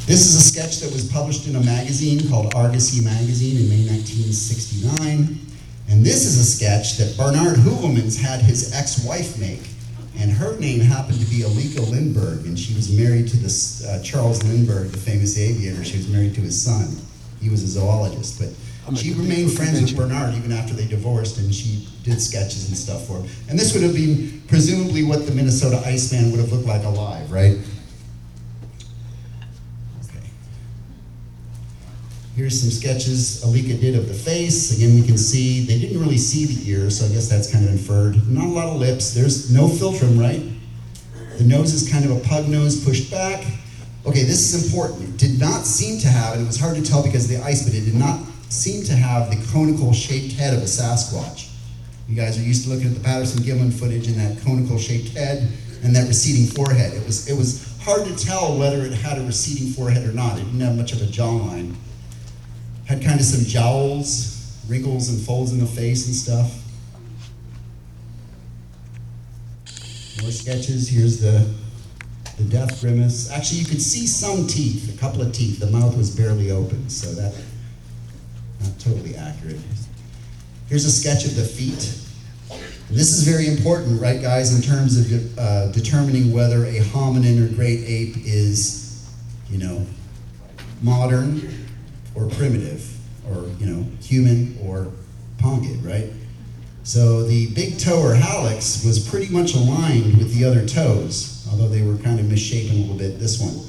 This is a sketch that was published in a magazine called Argosy Magazine in May 1969. And this is a sketch that Bernard Heuvelmans had his ex-wife make. And her name happened to be Alika Lindbergh, and she was married to this Charles Lindbergh, the famous aviator. She was married to his son. He was a zoologist, but she remained friends with Bernard even after they divorced, and she did sketches and stuff for him. And this would have been presumably what the Minnesota Iceman would have looked like alive, right? Okay. Here's some sketches Alika did of the face. Again, we can see, they didn't really see the ears, so I guess that's kind of inferred. Not a lot of lips. There's no philtrum, right? The nose is kind of a pug nose pushed back. Okay, this is important. It did not seem to have, and it was hard to tell because of the ice, but it did not seem to have the conical shaped head of a Sasquatch. You guys are used to looking at the Patterson-Gimlin footage and that conical shaped head and that receding forehead. It was hard to tell whether it had a receding forehead or not. It didn't have much of a jawline. Had kind of some jowls, wrinkles and folds in the face and stuff. More sketches. Here's the death grimace. Actually, you could see some teeth, a couple of teeth. The mouth was barely open, so that not totally accurate. Here's a sketch of the feet. And this is very important, right, guys, in terms of determining whether a hominin or great ape is, modern or primitive, or, human or pongid, right? So the big toe or hallux was pretty much aligned with the other toes, although they were kind of misshapen a little bit, this one.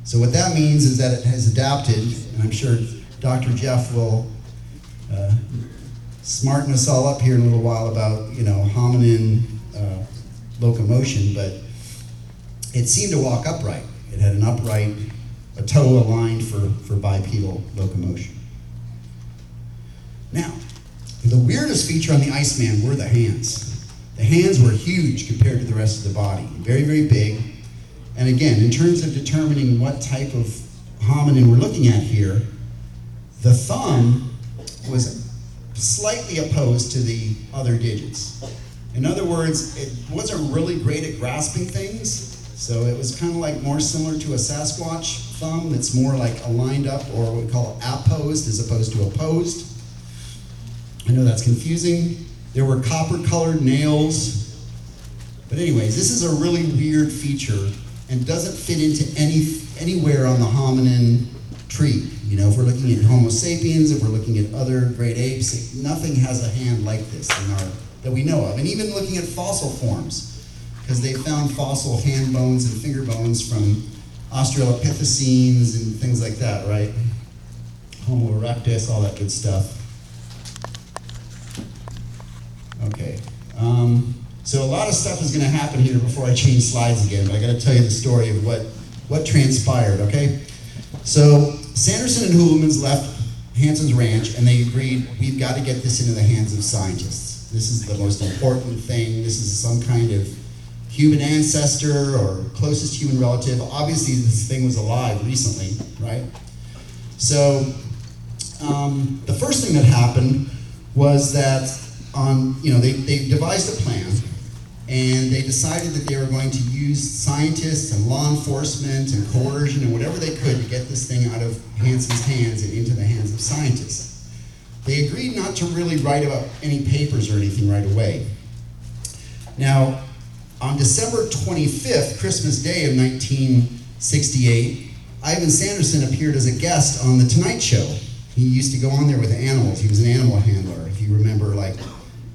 So what that means is that it has adapted, and I'm sure Dr. Jeff will smarten us all up here in a little while about, hominin locomotion, but it seemed to walk upright. It had an upright, a toe aligned for bipedal locomotion. Now, the weirdest feature on the Iceman were the hands. The hands were huge compared to the rest of the body, very, very big. And again, in terms of determining what type of hominin we're looking at here, the thumb was slightly opposed to the other digits. In other words, it wasn't really great at grasping things, so it was kind of like more similar to a Sasquatch thumb that's more like aligned up, or what we call apposed as opposed to opposed. I know that's confusing. There were copper-colored nails. But anyways, this is a really weird feature and doesn't fit into anywhere on the hominin tree. If we're looking at Homo sapiens, if we're looking at other great apes, nothing has a hand like this that we know of. And even looking at fossil forms, because they found fossil hand bones and finger bones from Australopithecines and things like that, right? Homo erectus, all that good stuff. Okay, so a lot of stuff is going to happen here before I change slides again, but I got to tell you the story of what transpired, okay? So Sanderson and Heuvelmans left Hanson's ranch, and they agreed, we've got to get this into the hands of scientists. This is the most important thing. This is some kind of human ancestor or closest human relative. Obviously, this thing was alive recently, right? So the first thing that happened was that they devised a plan, and they decided that they were going to use scientists and law enforcement and coercion and whatever they could to get this thing out of Hanson's hands and into the hands of scientists. They agreed not to really write about any papers or anything right away. Now, on December 25th, Christmas Day of 1968, Ivan Sanderson appeared as a guest on The Tonight Show. He used to go on there with animals. He was an animal handler, if you remember, like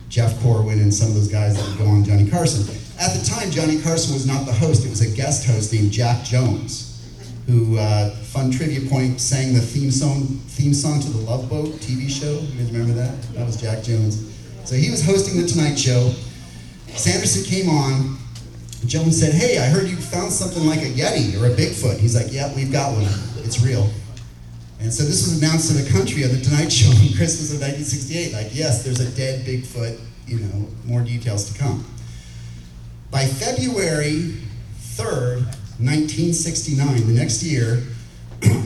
Jeff Corwin and some of those guys that would go on Johnny Carson. At the time, Johnny Carson was not the host. It was a guest host named Jack Jones, who, fun trivia point, sang the theme song to the Love Boat TV show. You guys remember that? That was Jack Jones. So he was hosting The Tonight Show. Sanderson came on. Jones said, hey, I heard you found something like a Yeti or a Bigfoot. He's like, yeah, we've got one. It's real. And so this was announced to the country on The Tonight Show in Christmas of 1968. Like, yes, there's a dead Bigfoot, more details to come. By February 3rd, 1969, the next year,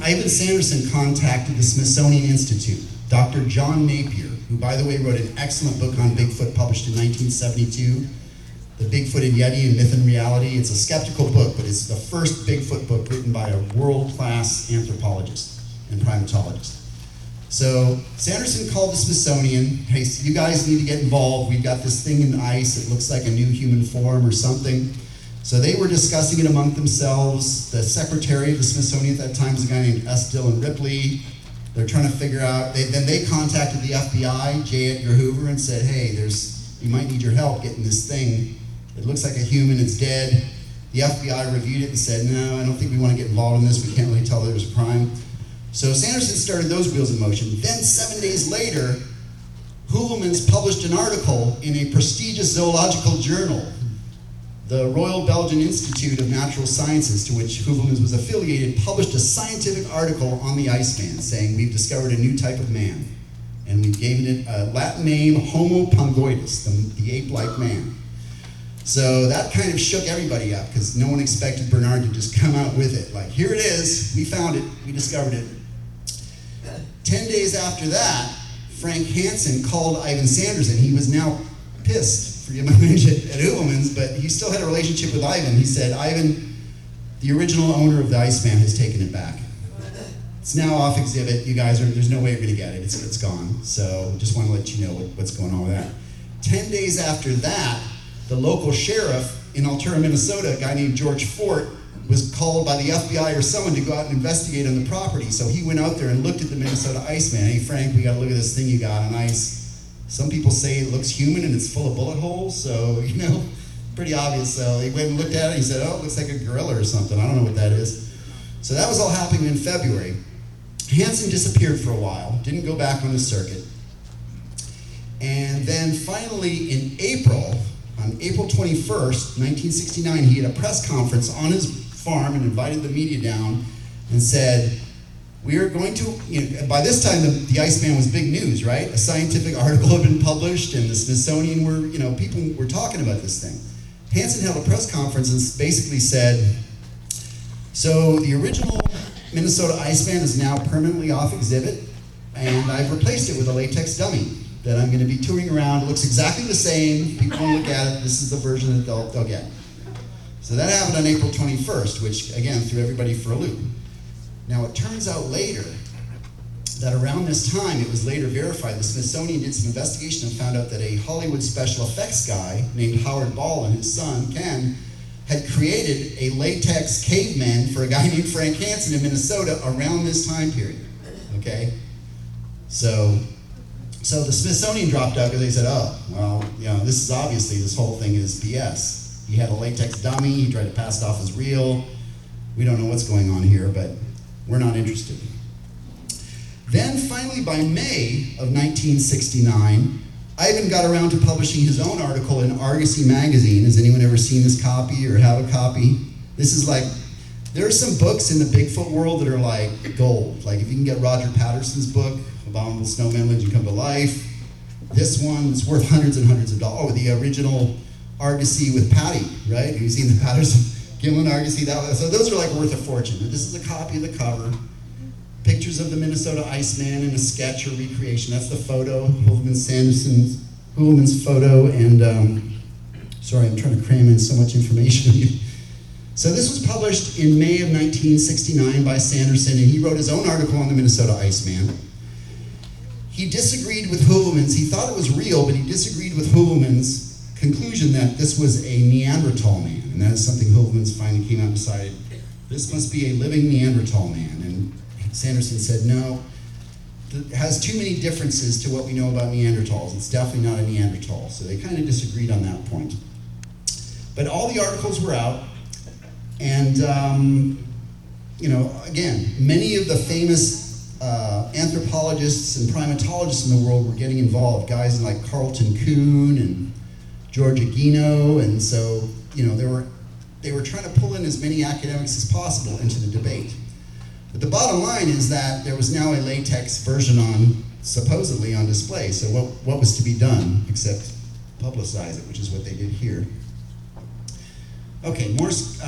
Ivan Sanderson contacted the Smithsonian Institute, Dr. John Napier, who, by the way, wrote an excellent book on Bigfoot published in 1972. The Bigfoot and Yeti and Myth and Reality. It's a skeptical book, but it's the first Bigfoot book written by a world-class anthropologist and primatologist. So Sanderson called the Smithsonian, hey, you guys need to get involved. We've got this thing in the ice. It looks like a new human form or something. So they were discussing it among themselves. The secretary of the Smithsonian at that time was a guy named S. Dillon Ripley. They're trying to figure out, then they contacted the FBI, J. Edgar Hoover, and said, hey, you might need your help getting this thing. It looks like a human, it's dead. The FBI reviewed it and said, no, I don't think we want to get involved in this. We can't really tell that it was a crime. So Sanderson started those wheels in motion. Then 7 days later, Heuvelmans published an article in a prestigious zoological journal, the Royal Belgian Institute of Natural Sciences, to which Heuvelmans was affiliated, published a scientific article on the Iceman, saying we've discovered a new type of man. And we've given it a Latin name, Homo pongoidus, the ape-like man. So that kind of shook everybody up, because no one expected Bernard to just come out with it. Like, here it is, we found it, we discovered it. 10 days after that, Frank Hansen called Ivan Sanderson. He was now pissed, forgive my language, at Heuvelmans, but he still had a relationship with Ivan. He said, Ivan, the original owner of the Iceman has taken it back. It's now off exhibit. You guys there's no way you're gonna get it. It's gone. So just want to let you know what's going on with that. 10 days after that, the local sheriff in Altura, Minnesota, a guy named George Fort, was called by the FBI or someone to go out and investigate on the property. So he went out there and looked at the Minnesota Iceman. Hey, Frank, we got to look at this thing you got on ice. Some people say it looks human and it's full of bullet holes, so, pretty obvious. So he went and looked at it and he said, oh, it looks like a gorilla or something. I don't know what that is. So that was all happening in February. Hansen disappeared for a while, didn't go back on the circuit. And then finally in April, on April 21st, 1969, he had a press conference on his farm and invited the media down and said, we are going to, by this time the Iceman was big news, right? A scientific article had been published and the Smithsonian were, people were talking about this thing. Hansen held a press conference and basically said, so the original Minnesota Iceman is now permanently off exhibit, and I've replaced it with a latex dummy that I'm going to be touring around. It looks exactly the same. People will look at it. This is the version that they'll get. So that happened on April 21st, which again threw everybody for a loop. Now it turns out later that around this time, it was later verified, the Smithsonian did some investigation and found out that a Hollywood special effects guy named Howard Ball and his son, Ken, had created a latex caveman for a guy named Frank Hansen in Minnesota around this time period, okay? So the Smithsonian dropped out because they said, oh, well, this is obviously, this whole thing is BS. He had a latex dummy, he tried to pass it off as real. We don't know what's going on here, but we're not interested. Then finally by May of 1969, Ivan got around to publishing his own article in Argosy magazine. Has anyone ever seen this copy or have a copy? This is like, there are some books in the Bigfoot world that are like gold. Like if you can get Roger Patterson's book, Abominable Snowman Legend Come to Life. This one is worth hundreds and hundreds of dollars. Oh, the original Argosy with Patty, right? Have you seen the Patterson, Gimlin Argosy? So those are like worth a fortune. And this is a copy of the cover. Pictures of the Minnesota Iceman in a sketch or recreation. That's the photo, Heuvelmans' photo, and sorry, I'm trying to cram in so much information. So this was published in May of 1969 by Sanderson, and he wrote his own article on the Minnesota Iceman. He disagreed with Heuvelmans. He thought it was real, but he disagreed with Heuvelmans' conclusion that this was a Neanderthal man, and that is something Heuvelmans finally came out and decided, this must be a living Neanderthal man. And Sanderson said, no, it has too many differences to what we know about Neanderthals. It's definitely not a Neanderthal. So they kind of disagreed on that point. But all the articles were out, and again, many of the famous anthropologists and primatologists in the world were getting involved. Guys like Carlton Kuhn and George Aguino, and so they were trying to pull in as many academics as possible into the debate. But the bottom line is that there was now a latex version supposedly on display. So what was to be done except publicize it, which is what they did here. Okay, more.